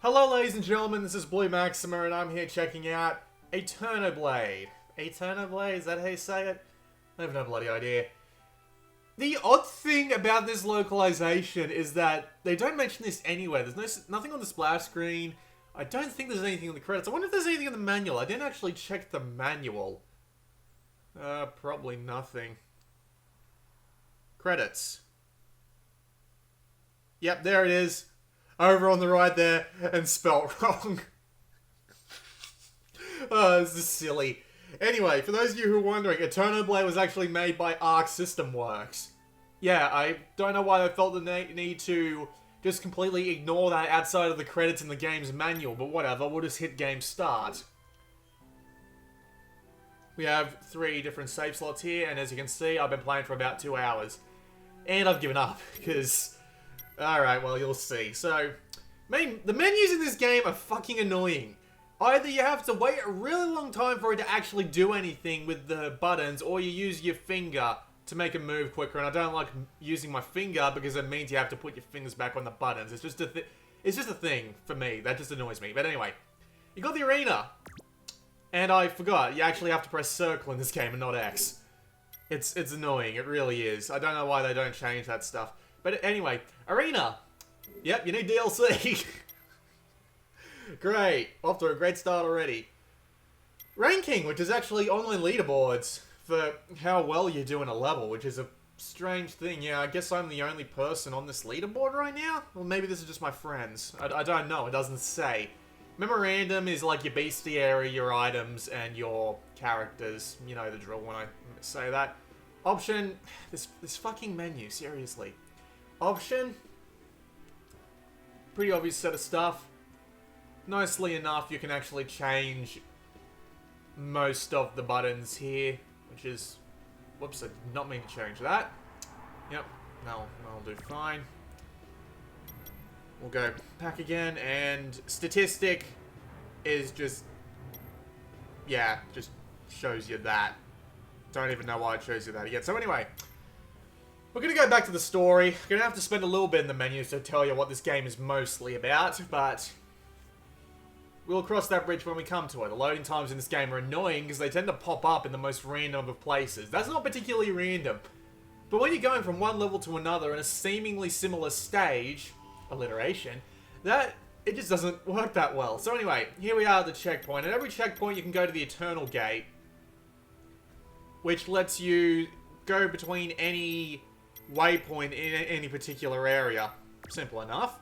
Hello ladies and gentlemen, this is Blue Maxima and I'm here checking out Aeternoblade. Aeternoblade, is that how you say it? I have no bloody idea. The odd thing about this localization is that they don't mention this anywhere. There's nothing on the splash screen. I don't think there's anything in the credits. I wonder if there's anything in the manual. I didn't actually check the manual. Probably nothing. Credits. Yep, there it is. Over on the right there, and spelt wrong. Oh, this is silly. Anyway, for those of you who are wondering, Aeternoblade was actually made by Arc System Works. Yeah, I don't know why they felt the need to just completely ignore that outside of the credits in the game's manual, but whatever, we'll just hit game start. We have 3 different save slots here, and as you can see, I've been playing for about 2 hours. And I've given up, because... Alright, well, you'll see. So, the menus in this game are fucking annoying. Either you have to wait a really long time for it to actually do anything with the buttons, or you use your finger to make it move quicker. And I don't like using my finger because it means you have to put your fingers back on the buttons. It's just a thing for me. That just annoys me. But anyway, you got the arena. And I forgot, you actually have to press circle in this game and not X. It's annoying, it really is. I don't know why they don't change that stuff. But anyway, arena. Yep, you need DLC. Great. Off to a great start already. Ranking, which is actually online leaderboards for how well you do in a level, which is a strange thing. Yeah, I guess I'm the only person on this leaderboard right now? Or maybe this is just my friends. I don't know, it doesn't say. Memorandum is like your bestiary, your items, and your characters. You know the drill when I say that. Option, this fucking menu, seriously. Option, pretty obvious set of stuff. Nicely enough, you can actually change most of the buttons here, which is, whoops, I did not mean to change that. Yep, that'll do fine. We'll go back again, and statistic is just, yeah, just shows you that. Don't even know why it shows you that again. So anyway, we're going to go back to the story. We're going to have to spend a little bit in the menus to tell you what this game is mostly about, but we'll cross that bridge when we come to it. The loading times in this game are annoying because they tend to pop up in the most random of places. That's not particularly random, but when you're going from one level to another in a seemingly similar stage, alliteration, that it just doesn't work that well. So anyway, here we are at the checkpoint. At every checkpoint you can go to the Eternal Gate, which lets you go between any waypoint in any particular area. Simple enough.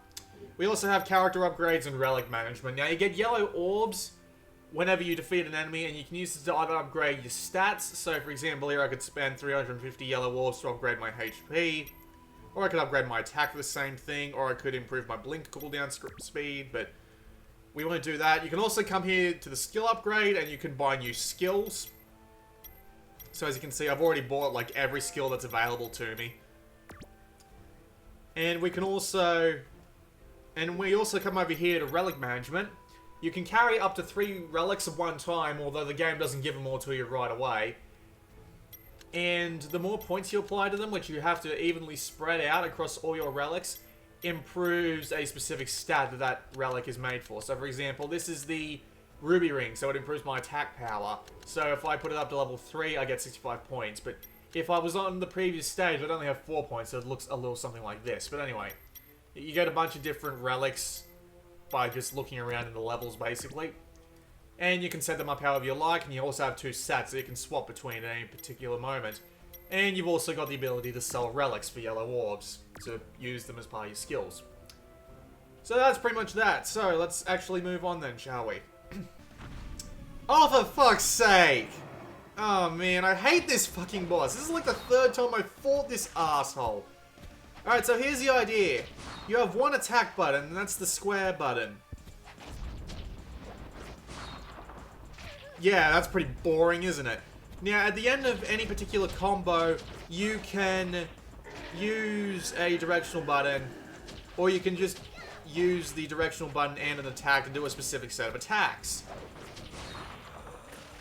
We also have character upgrades and relic management. Now you get yellow orbs whenever you defeat an enemy, and you can use this to either upgrade your stats. So for example here I could spend 350 yellow orbs to upgrade my HP, or I could upgrade my attack for the same thing, or I could improve my blink cooldown speed, but we won't do that. You can also come here to the skill upgrade and you can buy new skills. So as you can see, I've already bought like every skill that's available to me. And we also come over here to relic management. You can carry up to 3 relics at one time, although the game doesn't give them all to you right away. And the more points you apply to them, which you have to evenly spread out across all your relics, improves a specific stat that that relic is made for. So for example, this is the ruby ring, so it improves my attack power. So if I put it up to level 3, I get 65 points. But if I was on the previous stage, I'd only have 4 points, so it looks a little something like this. But anyway, you get a bunch of different relics by just looking around in the levels, basically. And you can set them up however you like, and you also have 2 stats that you can swap between at any particular moment. And you've also got the ability to sell relics for yellow orbs, to use them as part of your skills. So that's pretty much that. So let's actually move on then, shall we? Oh, for fuck's sake! Oh man, I hate this fucking boss. This is like the 3rd time I fought this asshole. Alright, so here's the idea. You have one attack button, and that's the square button. Yeah, that's pretty boring, isn't it? Now, at the end of any particular combo, you can use a directional button, or you can just use the directional button and an attack to do a specific set of attacks.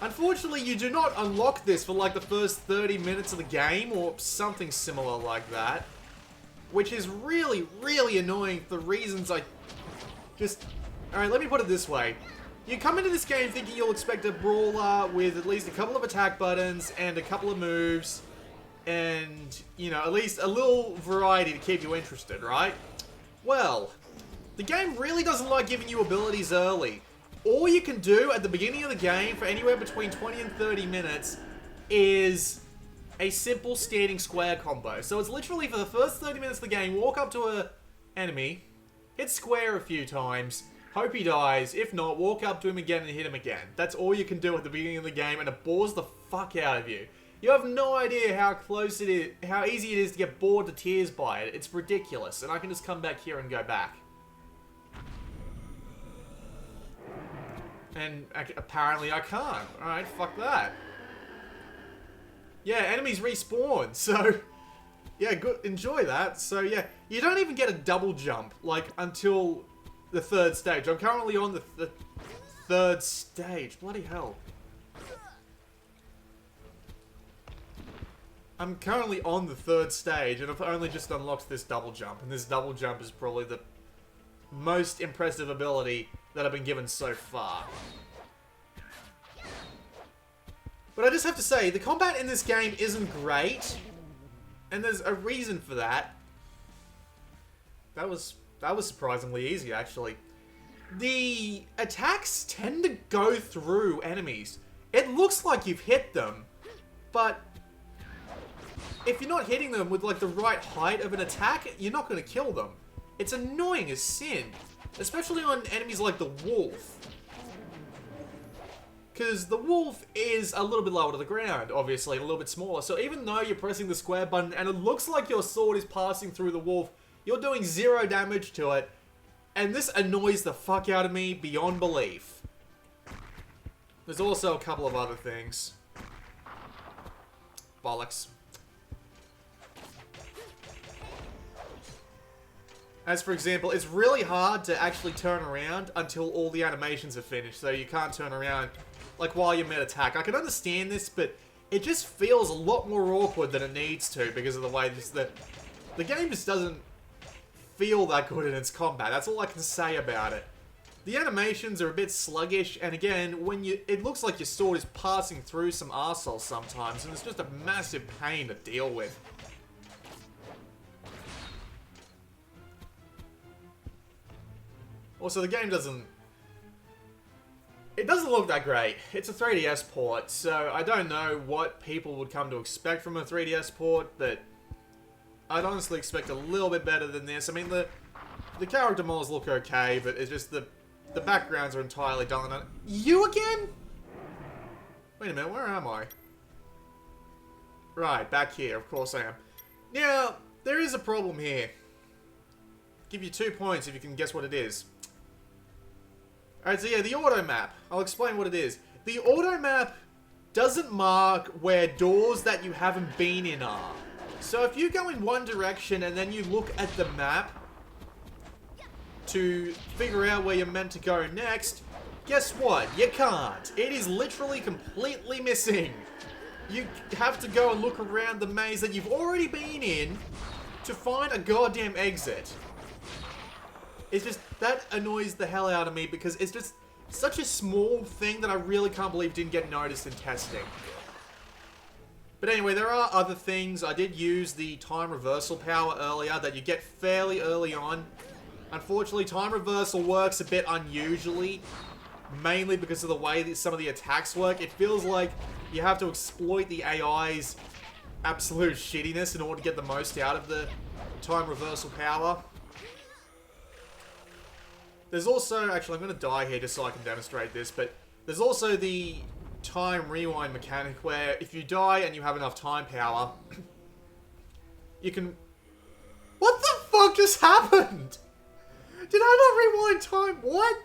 Unfortunately, you do not unlock this for like the first 30 minutes of the game, or something similar like that. Which is really, really annoying for reasons I just Alright, let me put it this way. You come into this game thinking you'll expect a brawler with at least a couple of attack buttons and a couple of moves and, you know, at least a little variety to keep you interested, right? Well, the game really doesn't like giving you abilities early. All you can do at the beginning of the game for anywhere between 20 and 30 minutes is a simple standing square combo. So it's literally for the first 30 minutes of the game, walk up to a enemy, hit square a few times, hope he dies. If not, walk up to him again and hit him again. That's all you can do at the beginning of the game, and it bores the fuck out of you. You have no idea how close it is, how easy it is to get bored to tears by it. It's ridiculous, and I can just come back here and go back. And apparently I can't. Alright, fuck that. Yeah, enemies respawn, so... Yeah, good. Enjoy that. So, yeah, you don't even get a double jump, like, until the third stage. I'm currently on the third stage. Bloody hell. I'm currently on the third stage, and I've only just unlocked this double jump. And this double jump is probably the most impressive ability that I've been given so far. But I just have to say, the combat in this game isn't great. And there's a reason for that. That was surprisingly easy, actually. The attacks tend to go through enemies. It looks like you've hit them, but if you're not hitting them with like the right height of an attack, you're not going to kill them. It's annoying as sin, especially on enemies like the wolf. Because the wolf is a little bit lower to the ground, obviously, a little bit smaller. So even though you're pressing the square button and it looks like your sword is passing through the wolf, you're doing 0 damage to it. And this annoys the fuck out of me beyond belief. There's also a couple of other things. Bollocks. As for example, it's really hard to actually turn around until all the animations are finished. So you can't turn around like while you're mid-attack. I can understand this, but it just feels a lot more awkward than it needs to because of the way the game just doesn't feel that good in its combat. That's all I can say about it. The animations are a bit sluggish, and again, it looks like your sword is passing through some arseholes sometimes, and it's just a massive pain to deal with. Also, the game doesn't look that great. It's a 3DS port, so I don't know what people would come to expect from a 3DS port, but I'd honestly expect a little bit better than this. I mean, the character models look okay, but it's just the backgrounds are entirely done on it. You again? Wait a minute, where am I? Right, back here, of course I am. Now, there is a problem here. Give you 2 points if you can guess what it is. Alright, so yeah, the auto map. I'll explain what it is. The auto map doesn't mark where doors that you haven't been in are. So if you go in one direction and then you look at the map to figure out where you're meant to go next, guess what? You can't. It is literally completely missing. You have to go and look around the maze that you've already been in to find a goddamn exit. It's just, that annoys the hell out of me because it's just such a small thing that I really can't believe didn't get noticed in testing. But anyway, there are other things. I did use the time reversal power earlier that you get fairly early on. Unfortunately, time reversal works a bit unusually, mainly because of the way that some of the attacks work. It feels like you have to exploit the AI's absolute shittiness in order to get the most out of the time reversal power. There's also, actually I'm going to die here just so I can demonstrate this, but there's also the time rewind mechanic where if you die and you have enough time power, you can... What the fuck just happened? Did I not rewind time? What?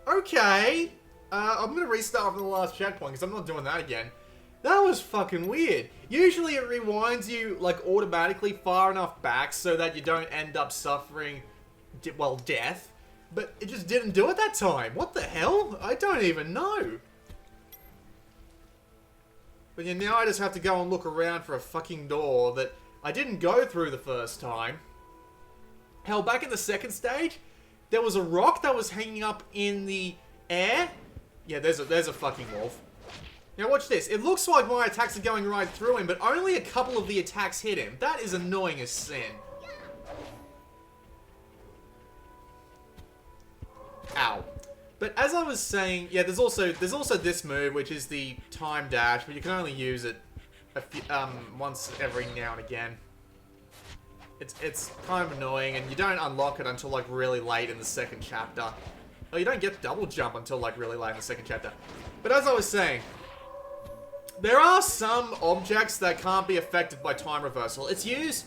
Okay. I'm going to restart from the last checkpoint because I'm not doing that again. That was fucking weird. Usually it rewinds you like automatically far enough back so that you don't end up suffering... well, death, but it just didn't do it that time. What the hell? I don't even know. But yeah, now I just have to go and look around for a fucking door that I didn't go through the first time. Hell, back in the second stage, there was a rock that was hanging up in the air. Yeah, there's a fucking wolf. Now watch this. It looks like my attacks are going right through him, but only a couple of the attacks hit him. That is annoying as sin. Ow. But as I was saying, yeah, there's also this move, which is the time dash, but you can only use it once every now and again. It's kind of annoying, and you don't unlock it until like really late in the second chapter. Oh, you don't get double jump until like really late in the second chapter. But as I was saying, there are some objects that can't be affected by time reversal. It's used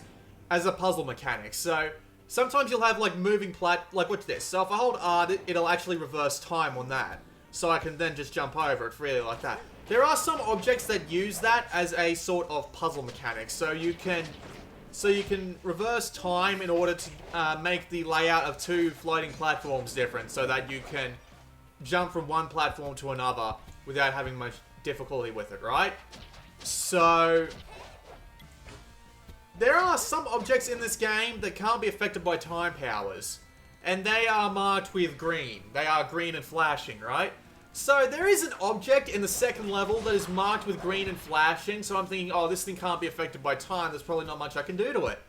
as a puzzle mechanic. So sometimes you'll have like moving like what's this? So if I hold R, it'll actually reverse time on that. So I can then just jump over it freely like that. There are some objects that use that as a sort of puzzle mechanic. So you can reverse time in order to make the layout of two floating platforms different, so that you can jump from one platform to another without having much difficulty with it, right? So there are some objects in this game that can't be affected by time powers, and they are marked with green. They are green and flashing, right? So there is an object in the second level that is marked with green and flashing, so I'm thinking, oh, this thing can't be affected by time, there's probably not much I can do to it.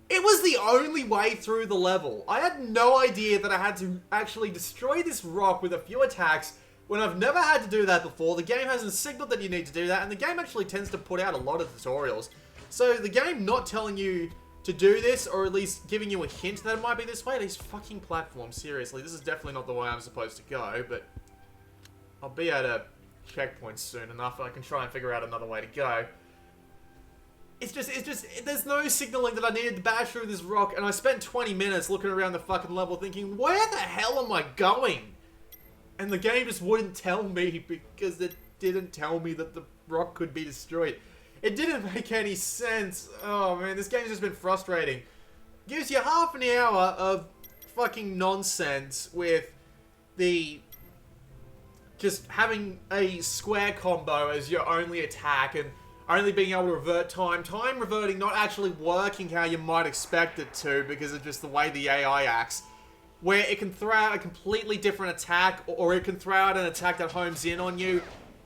It was the only way through the level. I had no idea that I had to actually destroy this rock with a few attacks when I've never had to do that before. The game hasn't signaled that you need to do that, and the game actually tends to put out a lot of tutorials. So the game not telling you to do this, or at least giving you a hint that it might be this way, these fucking platforms, seriously, this is definitely not the way I'm supposed to go, but I'll be at a checkpoint soon enough, and I can try and figure out another way to go. It's just, there's no signaling that I needed to bash through this rock, and I spent 20 minutes looking around the fucking level thinking, where the hell am I going? And the game just wouldn't tell me because it didn't tell me that the rock could be destroyed. It didn't make any sense. Oh man, this game's just been frustrating. Gives you half an hour of fucking nonsense with the just having a square combo as your only attack and only being able to revert time. Time reverting not actually working how you might expect it to because of just the way the AI acts. Where it can throw out a completely different attack, or it can throw out an attack that homes in on you,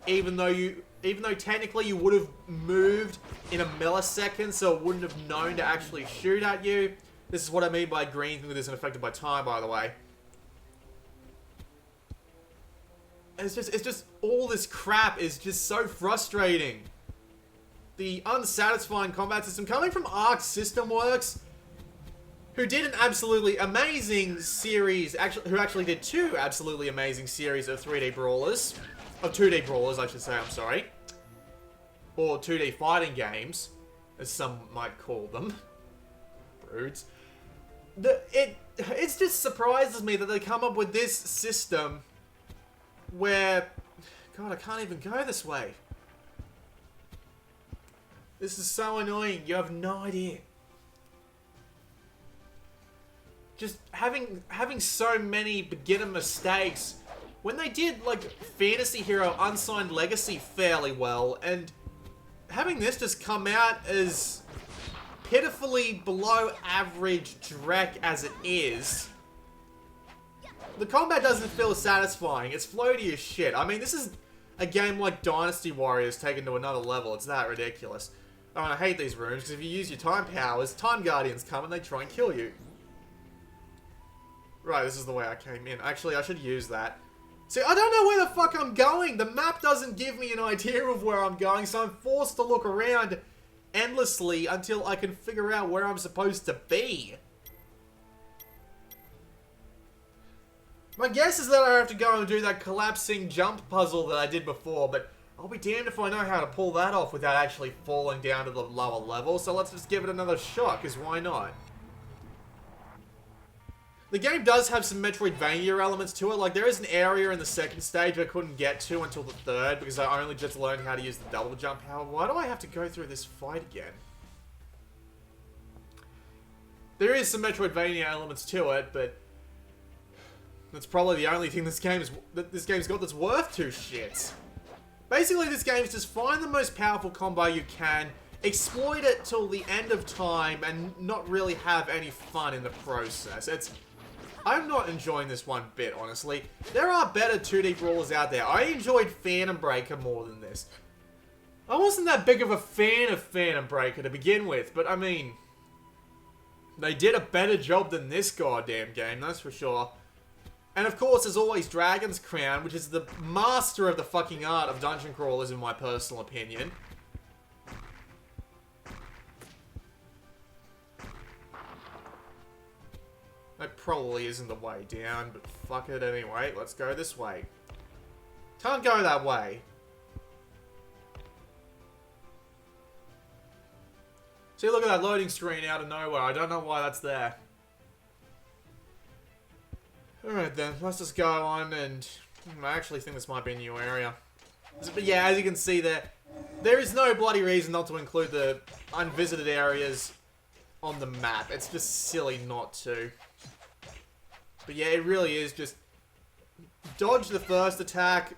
even though technically you would have moved in a millisecond, so it wouldn't have known to actually shoot at you. This is what I mean by green that isn't affected by time, by the way. It's just all this crap is just so frustrating. The unsatisfying combat system coming from Arc System Works, who did an absolutely amazing series, who actually did two absolutely amazing series of 3D brawlers, of 2D brawlers, I should say, I'm sorry, or 2D fighting games, as some might call them, broods. It just surprises me that they come up with this system where, God, I can't even go this way. This is so annoying, you have no idea. Just having so many beginner mistakes when they did like Fantasy Hero Unsigned Legacy fairly well, and having this just come out as pitifully below average Drek as it is. The combat doesn't feel satisfying. It's floaty as shit. I mean, this is a game like Dynasty Warriors taken to another level. It's that ridiculous. Oh, and I hate these rooms because if you use your time powers, Time Guardians come and they try and kill you. Right, this is the way I came in. Actually, I should use that. See, I don't know where the fuck I'm going. The map doesn't give me an idea of where I'm going, so I'm forced to look around endlessly until I can figure out where I'm supposed to be. My guess is that I have to go and do that collapsing jump puzzle that I did before, but I'll be damned if I know how to pull that off without actually falling down to the lower level, so let's just give it another shot, because why not? The game does have some Metroidvania elements to it. Like, there is an area in the second stage I couldn't get to until the third because I only just learned how to use the double jump power. Why do I have to go through this fight again? There is some Metroidvania elements to it, but that's probably the only thing this game's got that's worth two shits. Basically, this game is just find the most powerful combo you can, exploit it till the end of time, and not really have any fun in the process. I'm not enjoying this one bit, honestly. There are better 2D brawlers out there. I enjoyed Phantom Breaker more than this. I wasn't that big of a fan of Phantom Breaker to begin with, but I mean, they did a better job than this goddamn game, that's for sure. And of course, there's always Dragon's Crown, which is the master of the fucking art of dungeon crawlers, in my personal opinion. That probably isn't the way down, but fuck it anyway. Let's go this way. Can't go that way. See, look at that loading screen out of nowhere. I don't know why that's there. Alright then, let's just go on and... I actually think this might be a new area. But yeah, as you can see there is no bloody reason not to include the unvisited areas on the map. It's just silly not to. But yeah, it really is just... dodge the first attack,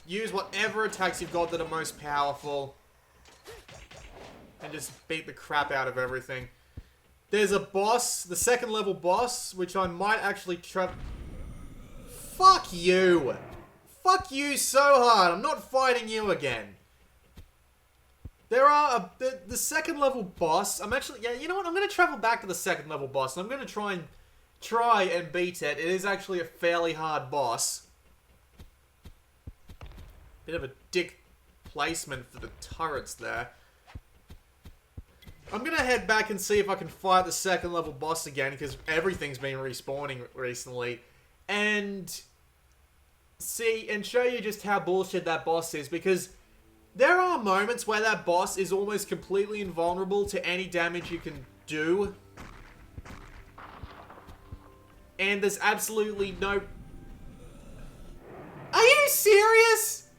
use whatever attacks you've got that are most powerful, and just beat the crap out of everything. There's a boss, the second level boss, which I might actually try... Fuck you! Fuck you so hard! I'm not fighting you again. There are the second level boss. I'm actually... yeah, you know what? I'm going to travel back to the second level boss, and I'm going to try and beat it. It is actually a fairly hard boss. Bit of a dick placement for the turrets there. I'm going to head back and see if I can fight the second level boss again, because everything's been respawning recently. And show you just how bullshit that boss is, because there are moments where that boss is almost completely invulnerable to any damage you can do. And there's absolutely no... Are you serious?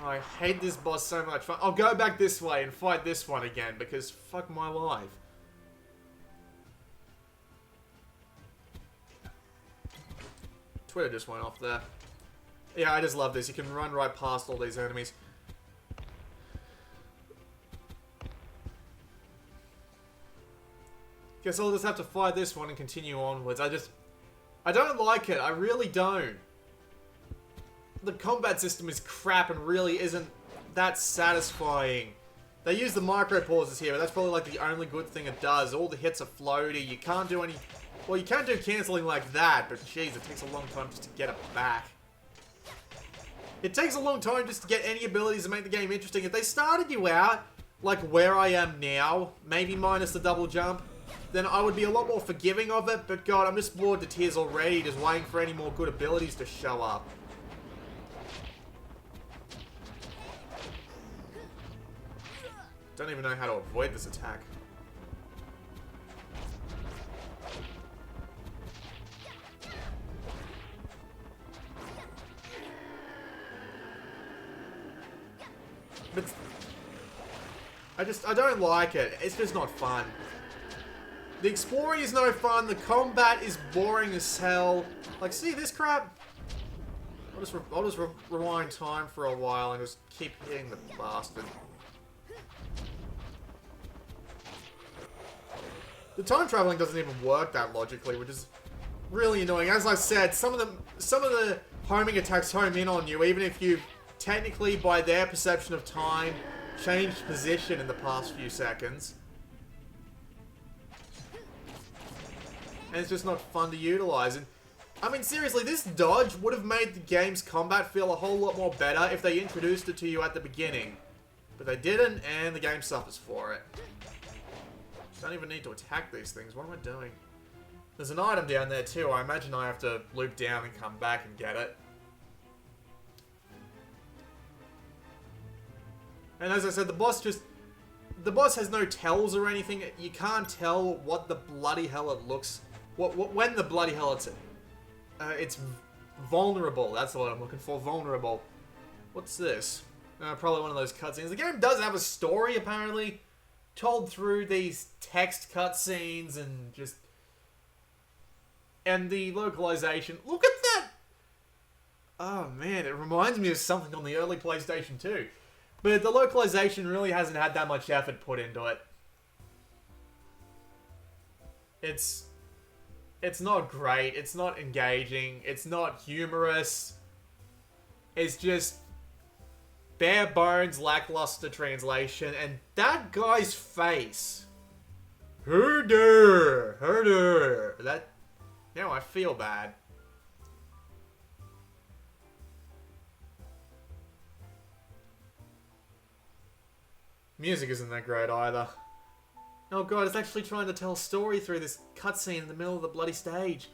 I hate this boss so much. I'll go back this way and fight this one again, because fuck my life. Twitter just went off there. Yeah, I just love this. You can run right past all these enemies. Guess I'll just have to fight this one and continue onwards. I don't like it. I really don't. The combat system is crap and really isn't that satisfying. They use the micro pauses here, but that's probably like the only good thing it does. All the hits are floaty. You can't do any... well, you can't do cancelling like that, but jeez, it takes a long time just to get it back. It takes a long time just to get any abilities to make the game interesting. If they started you out, like where I am now, maybe minus the double jump, then I would be a lot more forgiving of it, but god, I'm just bored to tears already, just waiting for any more good abilities to show up. Don't even know how to avoid this attack. But I don't like it. It's just not fun. The exploring is no fun. The combat is boring as hell. Like, see this crap? I'll just rewind time for a while and just keep hitting the bastard. The time traveling doesn't even work that logically, which is really annoying. As I said, some of the homing attacks home in on you, even if you technically, by their perception of time, changed position in the past few seconds. And it's just not fun to utilize. And I mean, seriously, this dodge would have made the game's combat feel a whole lot more better if they introduced it to you at the beginning. But they didn't, and the game suffers for it. Don't even need to attack these things. What am I doing? There's an item down there too. I imagine I have to loop down and come back and get it. And as I said, the boss has no tells or anything. You can't tell what the bloody hell it looks... when the bloody hell it's vulnerable. That's what I'm looking for. Vulnerable. What's this? Probably one of those cutscenes. The game does have a story, apparently, told through these text cutscenes and just... and the localization. Look at that! Oh man, it reminds me of something on the early PlayStation 2. But the localization really hasn't had that much effort put into it. It's not great, it's not engaging, it's not humorous. It's just bare bones, lackluster translation, and that guy's face. Herder. That, I feel bad. Music isn't that great either. Oh god, it's actually trying to tell a story through this cutscene in the middle of the bloody stage.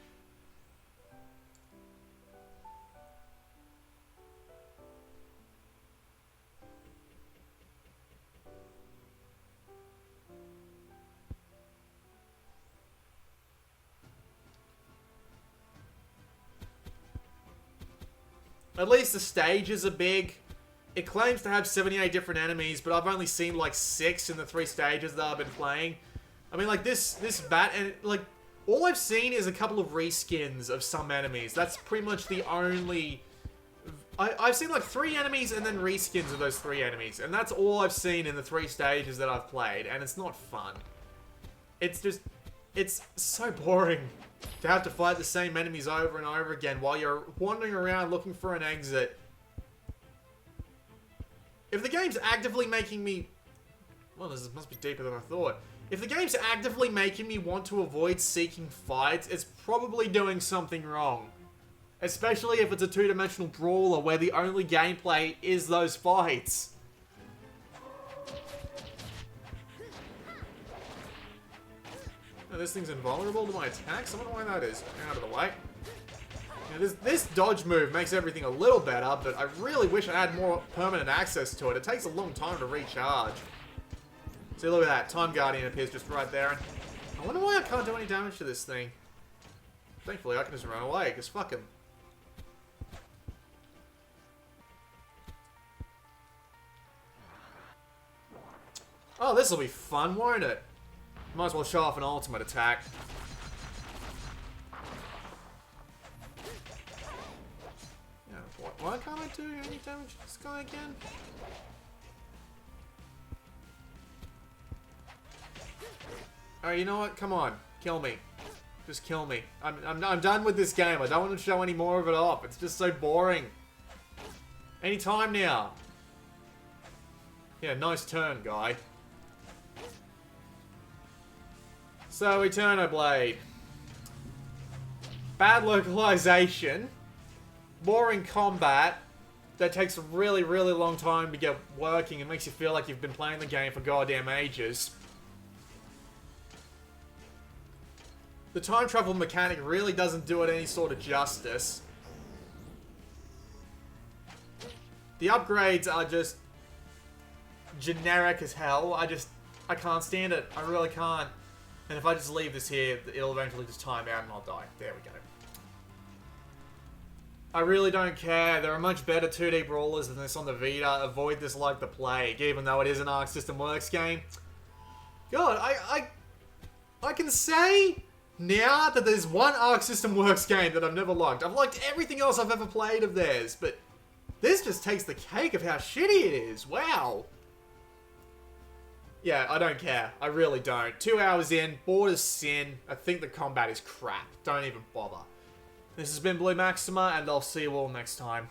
At least the stages are big. It claims to have 78 different enemies, but I've only seen like 6 in the 3 stages that I've been playing. I mean, like this bat, and like all I've seen is a couple of reskins of some enemies. That's pretty much the only. I've seen like 3 enemies and then reskins of those 3 enemies, and that's all I've seen in the 3 stages that I've played, and it's not fun. It's so boring to have to fight the same enemies over and over again while you're wandering around looking for an exit. If the game's actively making me... Well, this must be deeper than I thought. If the game's actively making me want to avoid seeking fights, it's probably doing something wrong. Especially if it's a 2-dimensional brawler where the only gameplay is those fights. Oh, this thing's invulnerable to my attacks? I wonder why that is. Out of the way. Now, this dodge move makes everything a little better, but I really wish I had more permanent access to it. It takes a long time to recharge. See, look at that. Time Guardian appears just right there. And I wonder why I can't do any damage to this thing. Thankfully, I can just run away, because fuck him. Oh, this'll be fun, won't it? Might as well show off an ultimate attack. Yeah, why can't I do any damage to this guy again? Alright, you know what? Come on. Kill me. Just kill me. I'm done with this game. I don't want to show any more of it off. It's just so boring. Any time now. Yeah, nice turn, guy. So, Aeternoblade. Bad localization. Boring combat. That takes a really, really long time to get working. It makes you feel like you've been playing the game for goddamn ages. The time travel mechanic really doesn't do it any sort of justice. The upgrades are just generic as hell. I can't stand it. I really can't. And if I just leave this here, it'll eventually just time out and I'll die. There we go. I really don't care. There are much better 2D brawlers than this on the Vita. Avoid this like the plague, even though it is an Arc System Works game. God, I can say now that there's one Arc System Works game that I've never liked. I've liked everything else I've ever played of theirs, but this just takes the cake of how shitty it is. Wow. Yeah, I don't care. I really don't. 2 hours in, bored as sin. I think the combat is crap. Don't even bother. This has been Blue Maxima, and I'll see you all next time.